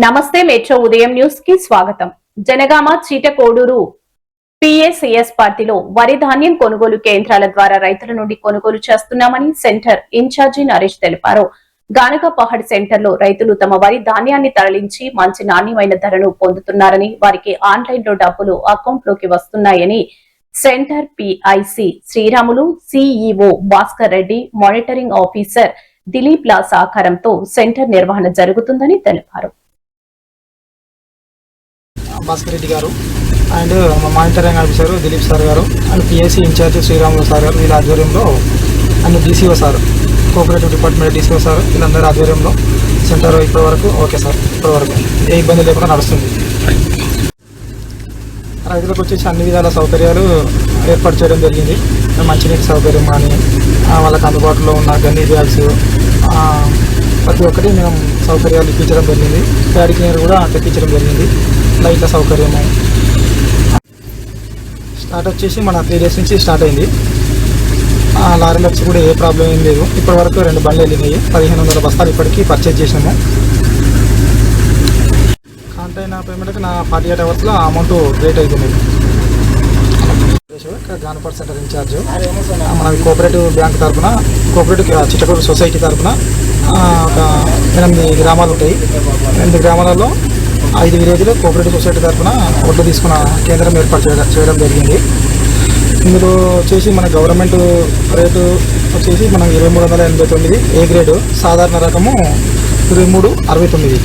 నమస్తే మెట్రో ఉదయం న్యూస్ కి స్వాగతం. జనగామ చీటకోడూరు పిఎస్సిఎస్ పార్టీలో వరి ధాన్యం కొనుగోలు కేంద్రాల ద్వారా రైతుల నుండి కొనుగోలు చేస్తున్నామని సెంటర్ ఇన్ఛార్జి నరేష్ తెలిపారు. గానగపహడ్ సెంటర్ లో రైతులు తమ వరి ధాన్యాన్ని తరలించి మంచి నాణ్యమైన ధరను పొందుతున్నారని, వారికి ఆన్లైన్ లో డబ్బులు అకౌంట్ లోకి వస్తున్నాయని centre PIC Sriramulu, CEO Bhaskar Reddy, monitoring officer Dilip లా సహకారంతో సెంటర్ నిర్వహణ జరుగుతుందని తెలిపారు. Bhaskar Reddy garu and monitoring officer Dilip sir garu and PSC incharge Sriramulu sir garu వీళ్ళ ఆధ్వర్యంలో and DCO sir cooperative department DCO sir వీళ్ళందరి ఆధ్వర్యంలో సెంటర్ ఇప్పటివరకు ఓకే సార్, ఇప్పటివరకు ఏ ఇబ్బంది లేకుండా నడుస్తుంది. రైతులకు వచ్చేసి అన్ని విధాల సౌకర్యాలు ఏర్పాటు చేయడం జరిగింది. మంచినీటి సౌకర్యం కానీ, వాళ్ళకి అందుబాటులో ఉన్న గన్నీ బ్యాగ్స్, ప్రతి ఒక్కటి మేము సౌకర్యాలు ఇప్పించడం జరిగింది. ప్యాడీ క్లీనర్ కూడా తెప్పించడం జరిగింది. లైట్ల సౌకర్యము స్టార్ట్ వచ్చేసి మన 3 days నుంచి స్టార్ట్ అయింది. లారీలు వచ్చి కూడా ఏ ప్రాబ్లం ఏం లేదు. ఇప్పటి వరకు 2 బండ్లు వెళ్ళినాయి. 1500 బస్తాలు ఇప్పటికీ పర్చేజ్ చేసినాము. కాంట్ అయిన పేమెంట్కి నా 48 hours అమౌంట్ రేట్ అవుతుంది. గానపహడ్ సెంటర్ ఇన్ఛార్జ్ మన కోఆపరేటివ్ బ్యాంక్ తరఫున, కోఆపరేటివ్ చిట్టకూరు సొసైటీ తరఫున ఒక 8 గ్రామాలు ఉంటాయి. 8 గ్రామాలలో 5 విలేజ్లు కోఆపరేటివ్ సొసైటీ తరఫున ఒడ్లు తీసుకున్న కేంద్రం ఏర్పాటు చేయడం జరిగింది. ఇందులో వచ్చేసి మన గవర్నమెంట్ రేటు వచ్చేసి మనం 2389 ఏ గ్రేడు, సాధారణ రకము 2369.